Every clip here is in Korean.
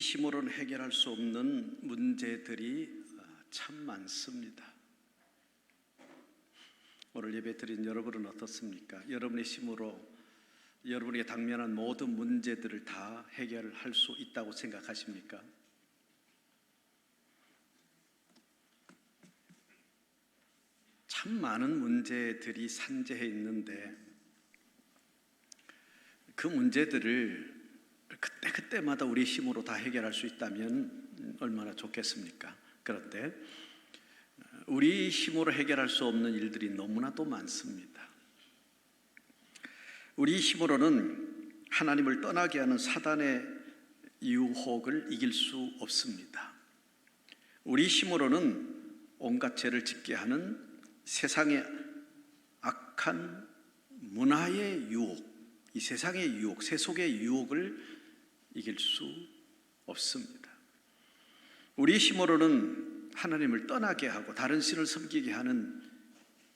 힘으로는 해결할 수 없는 문제들이 참 많습니다. 오늘 예배 드린 여러분은 어떻습니까? 여러분의 힘으로 여러분에게 당면한 모든 문제들을 다 해결할 수 있다고 생각하십니까? 참 많은 문제들이 산재해 있는데 그 문제들을 그때마다 우리 힘으로 다 해결할 수 있다면 얼마나 좋겠습니까? 그런데 우리 힘으로 해결할 수 없는 일들이 너무나도 많습니다. 우리 힘으로는 하나님을 떠나게 하는 사단의 유혹을 이길 수 없습니다. 우리 힘으로는 온갖 죄를 짓게 하는 세상의 악한 문화의 유혹, 이 세상의 유혹, 세속의 유혹을 이길 수 없습니다. 우리 힘으로는 하나님을 떠나게 하고 다른 신을 섬기게 하는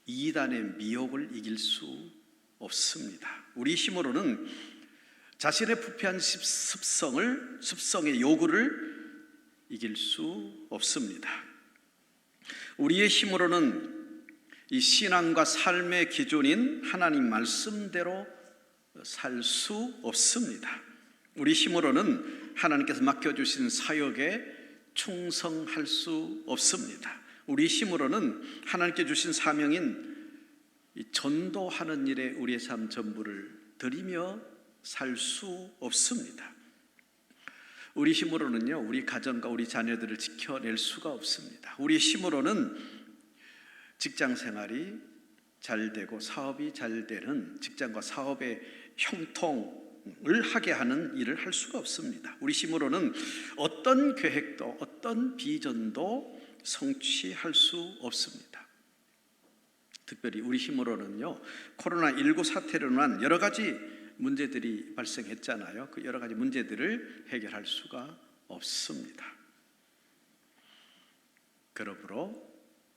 이단의 미혹을 이길 수 없습니다. 우리 힘으로는 자신의 부패한 습성의 요구를 이길 수 없습니다. 우리의 힘으로는 이 신앙과 삶의 기준인 하나님 말씀대로 살 수 없습니다. 우리 힘으로는 하나님께서 맡겨주신 사역에 충성할 수 없습니다. 우리 힘으로는 하나님께 주신 사명인 전도하는 일에 우리의 삶 전부를 드리며 살 수 없습니다. 우리 힘으로는요, 우리 가정과 우리 자녀들을 지켜낼 수가 없습니다. 우리 힘으로는 직장 생활이 잘 되고 사업이 잘 되는 직장과 사업의 형통을 하게 하는 일을 할 수가 없습니다. 우리 힘으로는 어떤 계획도 어떤 비전도 성취할 수 없습니다. 특별히 우리 힘으로는요, 코로나19 사태로 인한 여러 가지 문제들이 발생했잖아요. 그 여러 가지 문제들을 해결할 수가 없습니다. 그러므로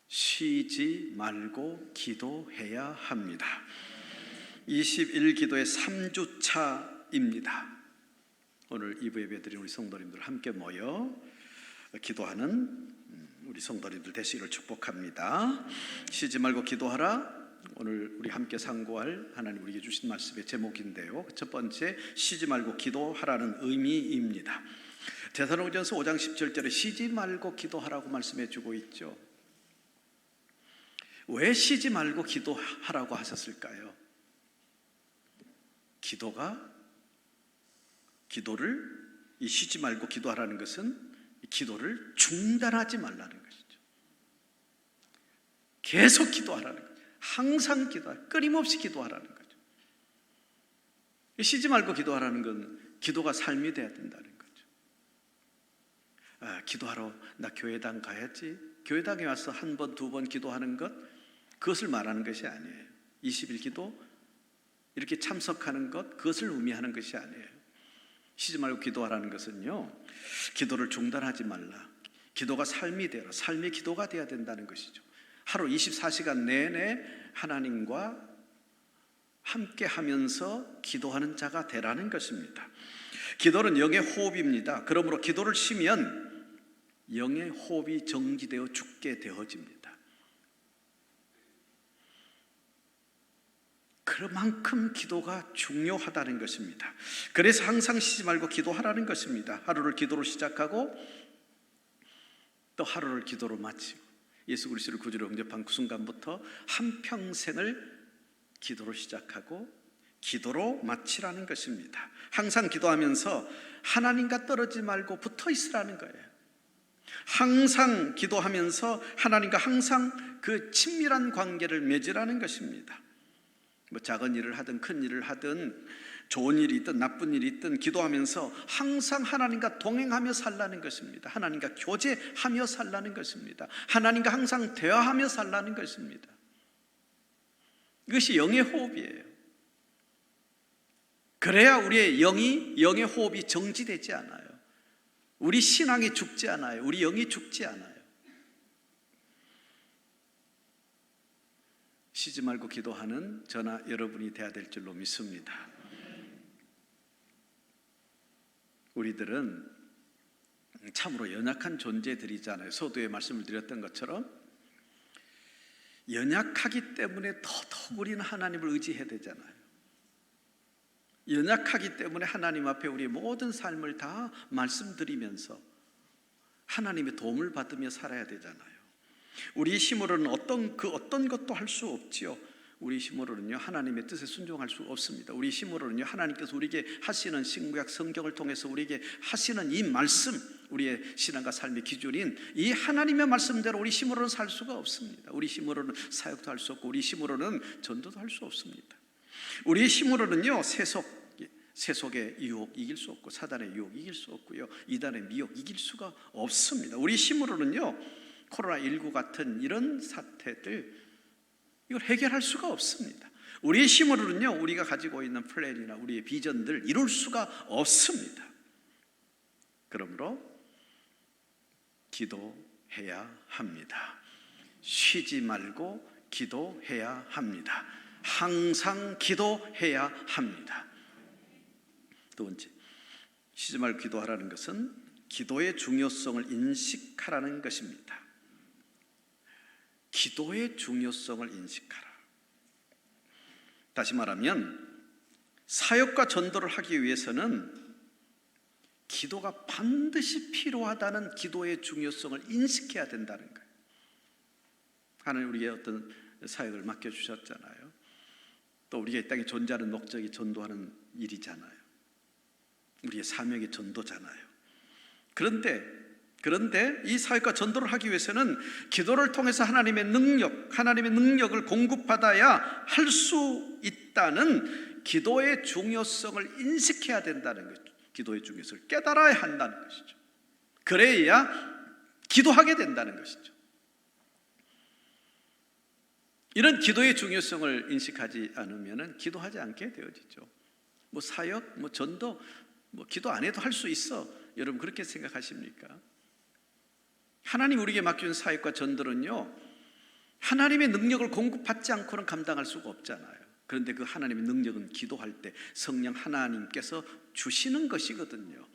쉬지 말고 기도해야 합니다. 21기도의 3주차입니다. 오늘 2부 예배 드린 우리 성도님들 함께 모여 기도하는 우리 성도님들 되시기를 축복합니다. 쉬지 말고 기도하라. 오늘 우리 함께 상고할 하나님 우리에게 주신 말씀의 제목인데요, 첫 번째, 쉬지 말고 기도하라는 의미입니다. 데살로니가전서 5장 17절에 쉬지 말고 기도하라고 말씀해 주고 있죠. 왜 쉬지 말고 기도하라고 하셨을까요? 기도를 쉬지 말고 기도하라는 것은 기도를 중단하지 말라는 것이죠. 계속 기도하라는 거죠. 항상 끊임없이 기도하라는 거죠. 쉬지 말고 기도하라는 건 기도가 삶이 돼야 된다는 거죠. 기도하러 나 교회당 가야지. 교회당에 와서 한 번, 두 번 기도하는 것, 그것을 말하는 것이 아니에요. 20일 기도 이렇게 참석하는 것, 그것을 의미하는 것이 아니에요. 쉬지 말고 기도하라는 것은요, 기도를 중단하지 말라. 기도가 삶이 되라. 삶의 기도가 돼야 된다는 것이죠. 하루 24시간 내내 하나님과 함께 하면서 기도하는 자가 되라는 것입니다. 기도는 영의 호흡입니다. 그러므로 기도를 쉬면 영의 호흡이 정지되어 죽게 되어집니다. 그만큼 기도가 중요하다는 것입니다. 그래서 항상 쉬지 말고 기도하라는 것입니다. 하루를 기도로 시작하고 또 하루를 기도로 마치고, 예수 그리스도를 구주로 영접한 그 순간부터 한평생을 기도로 시작하고 기도로 마치라는 것입니다. 항상 기도하면서 하나님과 떨어지지 말고 붙어 있으라는 거예요. 항상 기도하면서 하나님과 항상 그 친밀한 관계를 맺으라는 것입니다. 작은 일을 하든 큰 일을 하든 좋은 일이 있든 나쁜 일이 있든 기도하면서 항상 하나님과 동행하며 살라는 것입니다. 하나님과 교제하며 살라는 것입니다. 하나님과 항상 대화하며 살라는 것입니다. 이것이 영의 호흡이에요. 그래야 우리의 영의 호흡이 정지되지 않아요. 우리 신앙이 죽지 않아요. 우리 영이 죽지 않아요. 쉬지 말고 기도하는 저나 여러분이 되어야 될 줄로 믿습니다. 우리들은 참으로 연약한 존재들이잖아요. 서두에 말씀을 드렸던 것처럼 연약하기 때문에 더더욱 우리는 하나님을 의지해야 되잖아요. 연약하기 때문에 하나님 앞에 우리의 모든 삶을 다 말씀드리면서 하나님의 도움을 받으며 살아야 되잖아요. 우리 힘으로는 어떤 것도 할 수 없지요. 우리 힘으로는요 하나님의 뜻에 순종할 수 없습니다. 우리 힘으로는요 하나님께서 우리에게 하시는 신구약 성경을 통해서 우리에게 하시는 이 말씀, 우리의 신앙과 삶의 기준인 이 하나님의 말씀대로 우리 힘으로는 살 수가 없습니다. 우리 힘으로는 사역도 할 수 없고 우리 힘으로는 전도도 할 수 없습니다. 우리 힘으로는요 세속의 유혹 이길 수 없고 사단의 유혹 이길 수 없고요 이단의 미혹 이길 수가 없습니다. 우리 힘으로는요 코로나19 같은 이런 사태들 이걸 해결할 수가 없습니다. 우리의 힘으로는요 우리가 가지고 있는 플랜이나 우리의 비전들 이룰 수가 없습니다. 그러므로 기도해야 합니다. 쉬지 말고 기도해야 합니다. 항상 기도해야 합니다. 두 번째, 쉬지 말고 기도하라는 것은 기도의 중요성을 인식하라는 것입니다. 기도의 중요성을 인식하라. 다시 말하면 사역과 전도를 하기 위해서는 기도가 반드시 필요하다는 기도의 중요성을 인식해야 된다는 거예요. 하나님 우리에게 어떤 사역을 맡겨주셨잖아요. 또 우리가 이 땅에 존재하는 목적이 전도하는 일이잖아요. 우리의 사명이 전도잖아요. 그런데 이 사역과 전도를 하기 위해서는 기도를 통해서 하나님의 능력을 공급받아야 할 수 있다는 기도의 중요성을 인식해야 된다는 거죠. 기도의 중요성을 깨달아야 한다는 것이죠. 그래야 기도하게 된다는 것이죠. 이런 기도의 중요성을 인식하지 않으면 기도하지 않게 되어지죠. 사역, 전도, 기도 안 해도 할 수 있어. 여러분 그렇게 생각하십니까? 하나님 우리에게 맡긴 사역과 전도는요 하나님의 능력을 공급받지 않고는 감당할 수가 없잖아요. 그런데 그 하나님의 능력은 기도할 때 성령 하나님께서 주시는 것이거든요.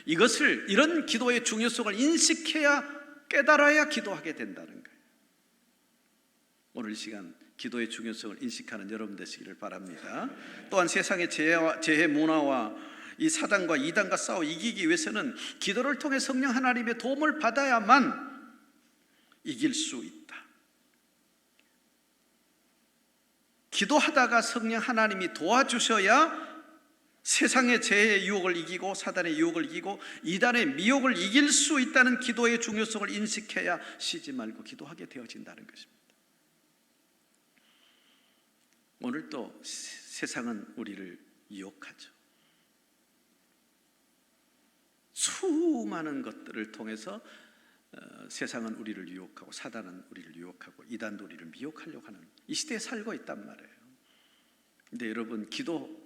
이런 기도의 중요성을 인식해야 깨달아야 기도하게 된다는 거예요. 오늘 이 시간 기도의 중요성을 인식하는 여러분 되시기를 바랍니다. 또한 세상의 재해 문화와 이 사단과 이단과 싸워 이기기 위해서는 기도를 통해 성령 하나님의 도움을 받아야만 이길 수 있다. 기도하다가 성령 하나님이 도와주셔야 세상의 재해의 유혹을 이기고 사단의 유혹을 이기고 이단의 미혹을 이길 수 있다는 기도의 중요성을 인식해야 쉬지 말고 기도하게 되어진다는 것입니다. 오늘도 세상은 우리를 유혹하죠. 수많은 것들을 통해서 세상은 우리를 유혹하고 사단은 우리를 유혹하고 이단도 우리를 미혹하려고 하는 이 시대에 살고 있단 말이에요. 근데 여러분 기도를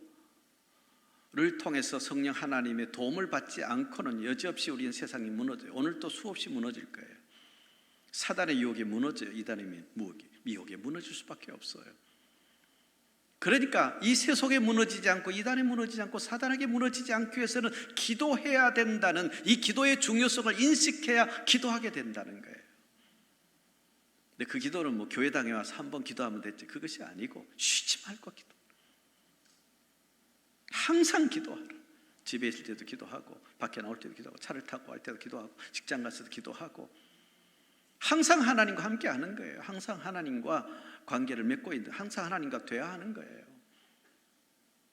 통해서 성령 하나님의 도움을 받지 않고는 여지없이 우리는 세상이 무너져요. 오늘도 수없이 무너질 거예요. 사단의 유혹에 무너져요. 이단의 미혹에 무너질 수밖에 없어요. 그러니까 이 세속에 무너지지 않고 이단에 무너지지 않고 사단에게 무너지지 않기 위해서는 기도해야 된다는 이 기도의 중요성을 인식해야 기도하게 된다는 거예요. 근데 그 기도는 교회당에 와서 한번 기도하면 됐지 그것이 아니고 쉬지 말고 기도. 항상 기도하라. 집에 있을 때도 기도하고 밖에 나올 때도 기도하고 차를 타고 할 때도 기도하고 직장 갔을 때도 기도하고 항상 하나님과 함께 하는 거예요. 항상 하나님과 관계를 맺고 있는, 항상 하나님과 대화하는 거예요.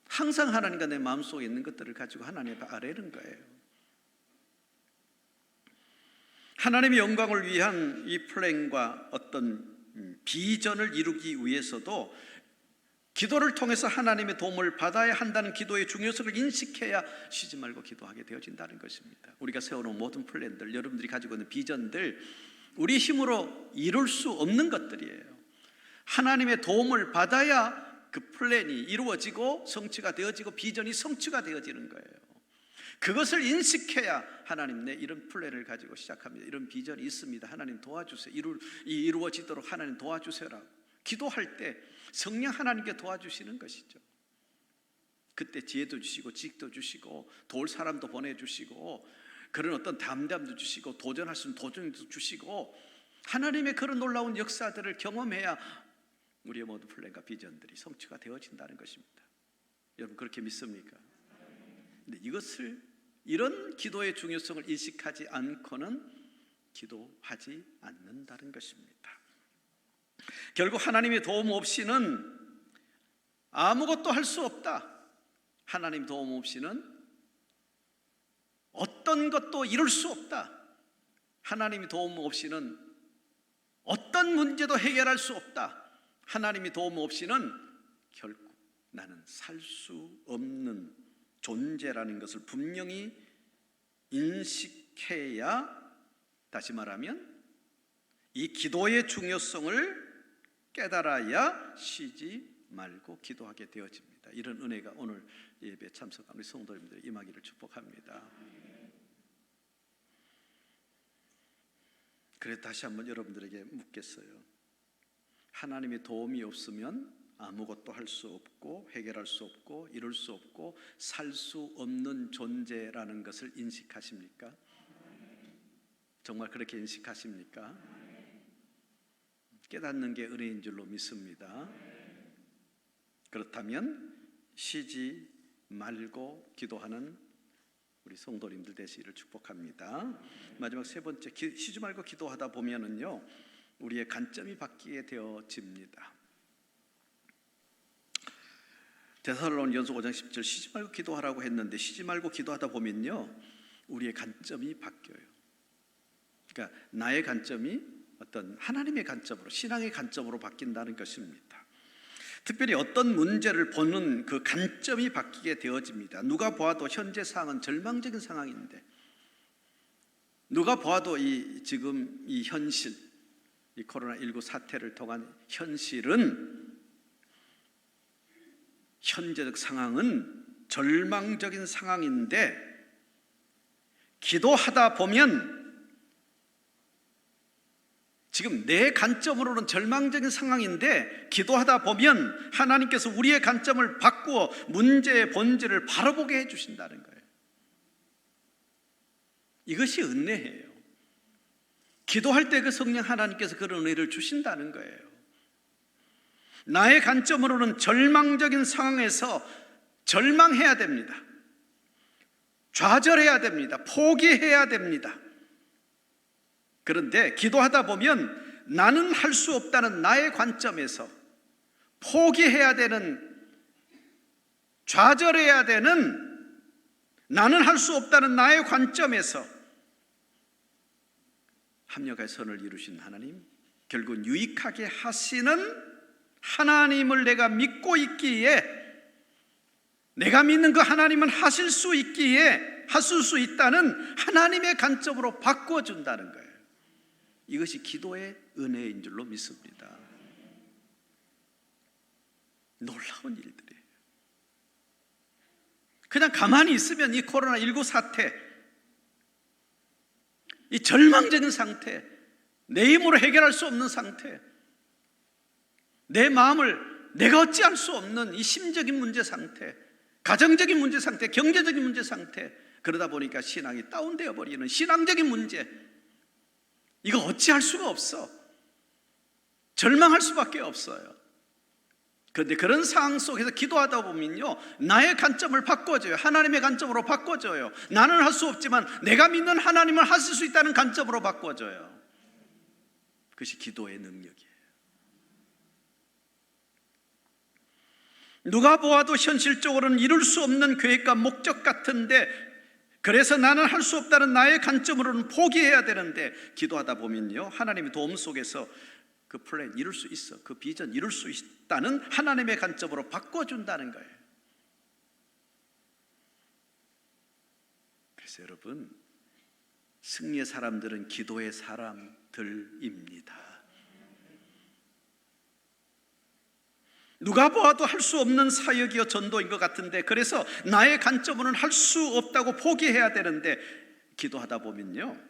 항상 하나님과 내 마음속에 있는 것들을 가지고 하나님 앞에 아뢰는 거예요. 하나님의 영광을 위한 이 플랜과 어떤 비전을 이루기 위해서도 기도를 통해서 하나님의 도움을 받아야 한다는 기도의 중요성을 인식해야 쉬지 말고 기도하게 되어진다는 것입니다. 우리가 세워놓은 모든 플랜들, 여러분들이 가지고 있는 비전들 우리 힘으로 이룰 수 없는 것들이에요. 하나님의 도움을 받아야 그 플랜이 이루어지고 성취가 되어지고 비전이 성취가 되어지는 거예요. 그것을 인식해야 하나님 내 이런 플랜을 가지고 시작합니다. 이런 비전이 있습니다. 하나님 도와주세요. 이루어지도록 하나님 도와주세요라고 기도할 때 성령 하나님께 도와주시는 것이죠. 그때 지혜도 주시고 지식도 주시고 도울 사람도 보내주시고 그런 어떤 담대함도 주시고 도전할 수 있는 도전도 주시고 하나님의 그런 놀라운 역사들을 경험해야 우리의 모든 플랜과 비전들이 성취가 되어진다는 것입니다. 여러분 그렇게 믿습니까? 근데 이런 기도의 중요성을 인식하지 않고는 기도하지 않는다는 것입니다. 결국 하나님의 도움 없이는 아무것도 할 수 없다. 하나님 도움 없이는 어떤 것도 이룰 수 없다. 하나님의 도움 없이는 어떤 문제도 해결할 수 없다. 하나님의 도움 없이는 결국 나는 살 수 없는 존재라는 것을 분명히 인식해야, 다시 말하면 이 기도의 중요성을 깨달아야 쉬지 말고 기도하게 되어집니다. 이런 은혜가 오늘 예배에 참석한 우리 성도님들 임하기를 축복합니다. 그래서 다시 한번 여러분들에게 묻겠어요. 하나님의 도움이 없으면 아무것도 할 수 없고 해결할 수 없고 이룰 수 없고 살 수 없는 존재라는 것을 인식하십니까? 정말 그렇게 인식하십니까? 깨닫는 게 은혜인 줄로 믿습니다. 그렇다면 쉬지 말고 기도하는 우리 성도님들 되시기를 축복합니다. 마지막 세 번째, 쉬지 말고 기도하다 보면은요 우리의 관점이 바뀌게 되어집니다. 데살로니가전서 5장 10절 쉬지 말고 기도하라고 했는데 쉬지 말고 기도하다 보면요 우리의 관점이 바뀌어요. 그러니까 나의 관점이 어떤 하나님의 관점으로, 신앙의 관점으로 바뀐다는 것입니다. 특별히 어떤 문제를 보는 그 관점이 바뀌게 되어집니다. 누가 보아도 현재 상황은 절망적인 상황인데, 누가 보아도 지금 이 현실, 이 코로나19 사태를 통한 현실은, 현재적 상황은 절망적인 상황인데, 기도하다 보면 지금 내 관점으로는 절망적인 상황인데 기도하다 보면 하나님께서 우리의 관점을 바꾸어 문제의 본질을 바라보게 해주신다는 거예요. 이것이 은혜예요. 기도할 때 그 성령 하나님께서 그런 은혜를 주신다는 거예요. 나의 관점으로는 절망적인 상황에서 절망해야 됩니다. 좌절해야 됩니다. 포기해야 됩니다. 그런데 기도하다 보면 나는 할 수 없다는 나의 관점에서 포기해야 되는, 좌절해야 되는, 나는 할 수 없다는 나의 관점에서 합력의 선을 이루신 하나님, 결국 유익하게 하시는 하나님을 내가 믿고 있기에, 내가 믿는 그 하나님은 하실 수 있기에, 하실 수 있다는 하나님의 관점으로 바꿔준다는 거예요. 이것이 기도의 은혜인 줄로 믿습니다. 놀라운 일들이에요. 그냥 가만히 있으면 이 코로나19 사태, 이 절망적인 상태, 내 힘으로 해결할 수 없는 상태, 내 마음을 내가 어찌할 수 없는 이 심적인 문제 상태, 가정적인 문제 상태, 경제적인 문제 상태, 그러다 보니까 신앙이 다운되어 버리는 신앙적인 문제, 이거 어찌할 수가 없어. 절망할 수밖에 없어요. 그런데 그런 상황 속에서 기도하다 보면요 나의 관점을 바꿔줘요. 하나님의 관점으로 바꿔줘요. 나는 할 수 없지만 내가 믿는 하나님을 하실 수 있다는 관점으로 바꿔줘요. 그것이 기도의 능력이에요. 누가 보아도 현실적으로는 이룰 수 없는 계획과 목적 같은데, 그래서 나는 할 수 없다는 나의 관점으로는 포기해야 되는데, 기도하다 보면요 하나님의 도움 속에서 그 플랜 이룰 수 있어, 그 비전 이룰 수 있다는 하나님의 관점으로 바꿔준다는 거예요. 그래서 여러분, 승리의 사람들은 기도의 사람들입니다. 누가 보아도 할 수 없는 사역이요 전도인 것 같은데, 그래서 나의 관점으로는 할 수 없다고 포기해야 되는데, 기도하다 보면요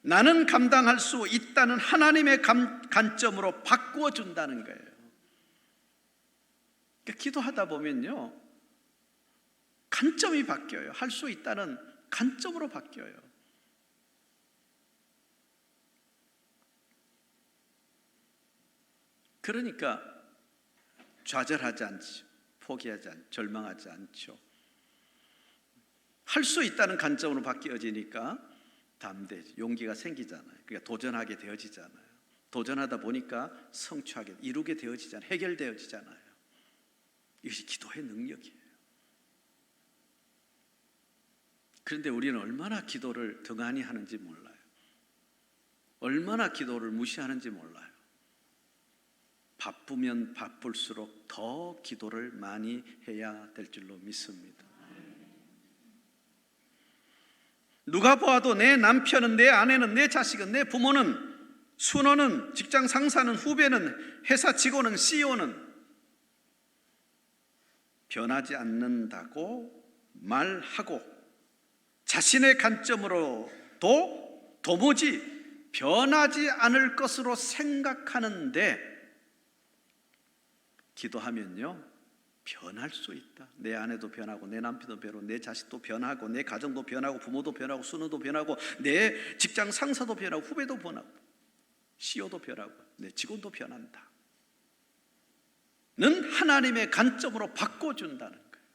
나는 감당할 수 있다는 하나님의 관점으로 바꾸어 준다는 거예요. 그러니까 기도하다 보면요 관점이 바뀌어요. 할 수 있다는 관점으로 바뀌어요. 그러니까 좌절하지 않죠. 포기하지 않죠. 절망하지 않죠. 할 수 있다는 관점으로 바뀌어지니까 담대해지, 용기가 생기잖아요. 그러니까 도전하게 되어지잖아요. 도전하다 보니까 성취하게, 이루게 되어지잖아요. 해결되어지잖아요. 이것이 기도의 능력이에요. 그런데 우리는 얼마나 기도를 등한히 하는지 몰라요. 얼마나 기도를 무시하는지 몰라요. 바쁘면 바쁠수록 더 기도를 많이 해야 될 줄로 믿습니다. 누가 보아도 내 남편은, 내 아내는, 내 자식은, 내 부모는, 순호는, 직장 상사는, 후배는, 회사 직원은, CEO는 변하지 않는다고 말하고 자신의 관점으로도 도무지 변하지 않을 것으로 생각하는데 기도하면요 변할 수 있다. 내 아내도 변하고, 내 남편도 변하고, 내 자식도 변하고, 내 가정도 변하고, 부모도 변하고, 순호도 변하고, 내 직장 상사도 변하고, 후배도 변하고, CEO도 변하고, 내 직원도 변한다 는 하나님의 관점으로 바꿔준다는 거예요.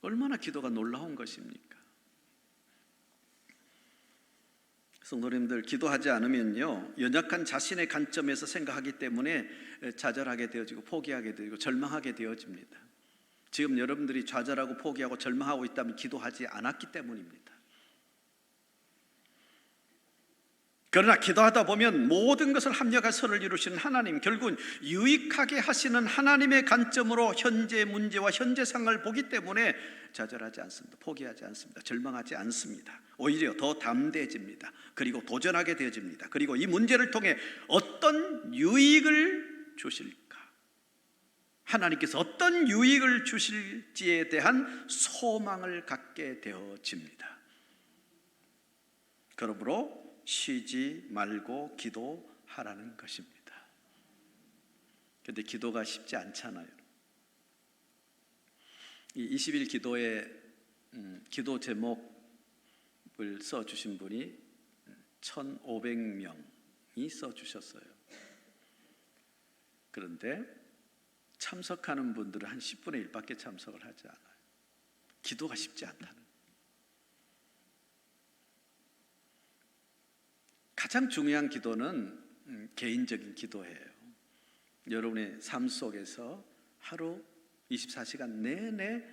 얼마나 기도가 놀라운 것입니까? 성도님들, 기도하지 않으면요 연약한 자신의 관점에서 생각하기 때문에 좌절하게 되어지고 포기하게 되고 절망하게 되어집니다. 지금 여러분들이 좌절하고 포기하고 절망하고 있다면 기도하지 않았기 때문입니다. 그러나 기도하다 보면 모든 것을 합력할 선을 이루시는 하나님, 결국은 유익하게 하시는 하나님의 관점으로 현재 문제와 현재 상황을 보기 때문에 좌절하지 않습니다. 포기하지 않습니다. 절망하지 않습니다. 오히려 더 담대해집니다. 그리고 도전하게 되어집니다. 그리고 이 문제를 통해 어떤 유익을 주실까, 하나님께서 어떤 유익을 주실지에 대한 소망을 갖게 되어집니다. 그러므로 쉬지 말고 기도하라는 것입니다. 그런데 기도가 쉽지 않잖아요. 이 20일 기도에 기도 제목을 써주신 분이 1,500명이 써주셨어요. 그런데 참석하는 분들은 한 10분의 1밖에 참석을 하지 않아요. 기도가 쉽지 않다는. 가장 중요한 기도는 개인적인 기도예요. 여러분의 삶 속에서 하루 24시간 내내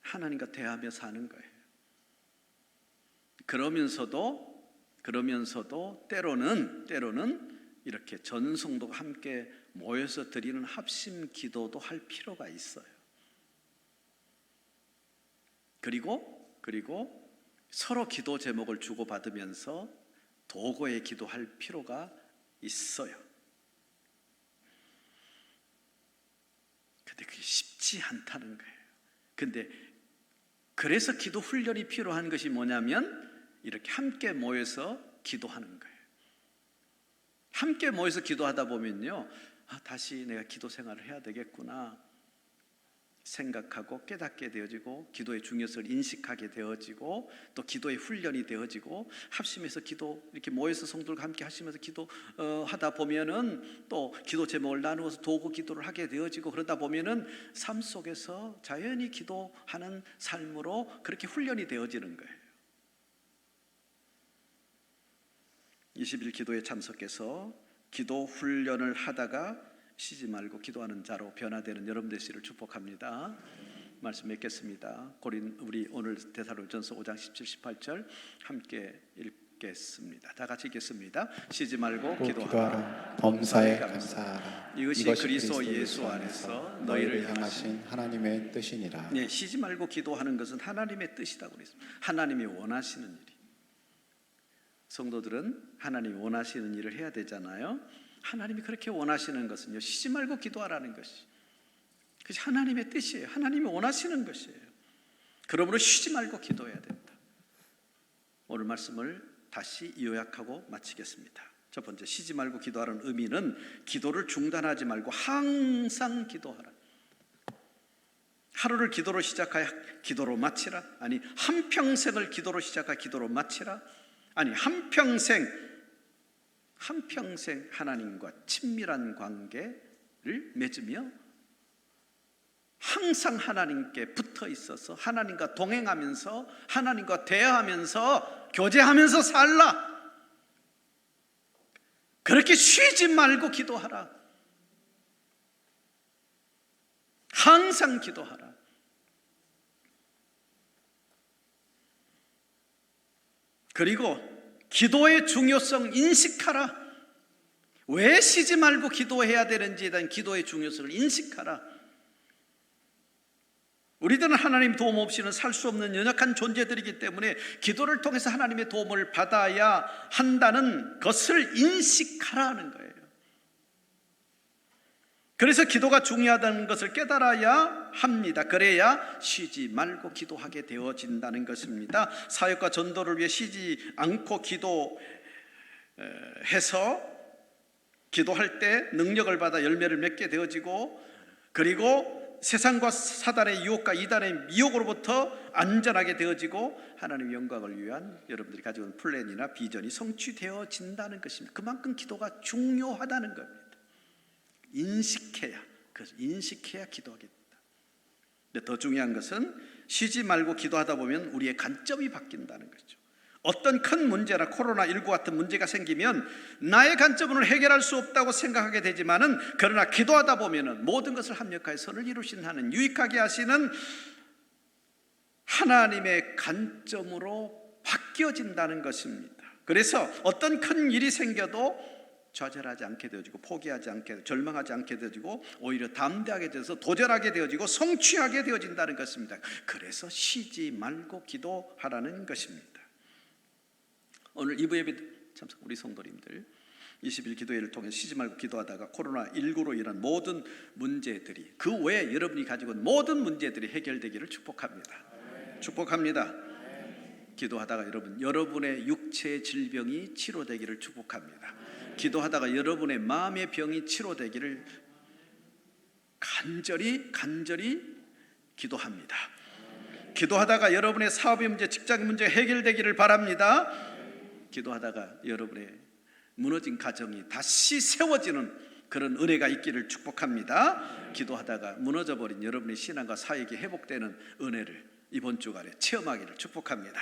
하나님과 대하며 사는 거예요. 그러면서도 때로는 이렇게 전 성도가 함께 모여서 드리는 합심 기도도 할 필요가 있어요. 그리고 서로 기도 제목을 주고받으면서 도구에 기도할 필요가 있어요. 근데 그게 쉽지 않다는 거예요. 근데 그래서 기도 훈련이 필요한 것이 뭐냐면 이렇게 함께 모여서 기도하는 거예요. 함께 모여서 기도하다 보면요, 다시 내가 기도 생활을 해야 되겠구나 생각하고 깨닫게 되어지고, 기도의 중요성을 인식하게 되어지고, 또 기도의 훈련이 되어지고, 합심해서 기도 이렇게 모여서 성도들과 함께 하시면서 기도하다 보면은 또 기도 제목을 나누어서 도구 기도를 하게 되어지고, 그러다 보면은 삶 속에서 자연히 기도하는 삶으로 그렇게 훈련이 되어지는 거예요. 20일 기도에 참석해서 기도 훈련을 하다가 쉬지 말고 기도하는 자로 변화되는 여러분 되시기를 축복합니다. 말씀 맺겠습니다. 우리 오늘 데살로니가전서 5장 17, 18절 함께 읽겠습니다. 다 같이 읽겠습니다. 쉬지 말고 기도하라. 범사에 감사하라. 이것이 그리스도 예수 안에서 너희를 향하신 하나님의 뜻이니라. 네, 쉬지 말고 기도하는 것은 하나님의 뜻이라고 그랬습니다. 하나님이 원하시는 일이. 성도들은 하나님이 원하시는 일을 해야 되잖아요. 하나님이 그렇게 원하시는 것은요, 쉬지 말고 기도하라는 것이, 그것이 하나님의 뜻이에요. 하나님이 원하시는 것이에요. 그러므로 쉬지 말고 기도해야 된다. 오늘 말씀을 다시 요약하고 마치겠습니다. 첫 번째, 쉬지 말고 기도하라는 의미는 기도를 중단하지 말고 항상 기도하라. 하루를 기도로 시작하여 기도로 마치라. 아니, 한평생을 기도로 시작하여 기도로 마치라. 아니, 한평생 한평생 하나님과 친밀한 관계를 맺으며 항상 하나님께 붙어 있어서 하나님과 동행하면서 하나님과 대화하면서 교제하면서 살라. 그렇게 쉬지 말고 기도하라. 항상 기도하라. 그리고 기도의 중요성 인식하라. 왜 쉬지 말고 기도해야 되는지에 대한 기도의 중요성을 인식하라. 우리들은 하나님 도움 없이는 살 수 없는 연약한 존재들이기 때문에 기도를 통해서 하나님의 도움을 받아야 한다는 것을 인식하라는 거예요. 그래서 기도가 중요하다는 것을 깨달아야 합니다. 그래야 쉬지 말고 기도하게 되어진다는 것입니다. 사역과 전도를 위해 쉬지 않고 기도해서 기도할 때 능력을 받아 열매를 맺게 되어지고, 그리고 세상과 사단의 유혹과 이단의 미혹으로부터 안전하게 되어지고 하나님의 영광을 위한 여러분들이 가지고 있는 플랜이나 비전이 성취되어진다는 것입니다. 그만큼 기도가 중요하다는 겁니다. 인식해야 기도하겠다. 근데 더 중요한 것은 쉬지 말고 기도하다 보면 우리의 관점이 바뀐다는 거죠. 어떤 큰 문제나 코로나19 같은 문제가 생기면 나의 관점으로 해결할 수 없다고 생각하게 되지만은, 그러나 기도하다 보면은 모든 것을 합력하여 선을 이루시는 하는, 유익하게 하시는 하나님의 관점으로 바뀌어진다는 것입니다. 그래서 어떤 큰 일이 생겨도 좌절하지 않게 되어지고 포기하지 않게, 절망하지 않게 되어지고 오히려 담대하게 되어서 도전하게 되어지고 성취하게 되어진다는 것입니다. 그래서 쉬지 말고 기도하라는 것입니다. 오늘 2부 예배 참석 우리 성도님들 20일 기도회를 통해 쉬지 말고 기도하다가 코로나19로 인한 모든 문제들이, 그 외에 여러분이 가지고 있는 모든 문제들이 해결되기를 축복합니다. 축복합니다. 기도하다가 여러분의 육체의 질병이 치료되기를 축복합니다. 기도하다가 여러분의 마음의 병이 치료되기를 간절히 기도합니다. 기도하다가 여러분의 사업의 문제, 직장 문제 해결되기를 바랍니다. 기도하다가 여러분의 무너진 가정이 다시 세워지는 그런 은혜가 있기를 축복합니다. 기도하다가 무너져버린 여러분의 신앙과 사역이 회복되는 은혜를 이번 주간에 체험하기를 축복합니다.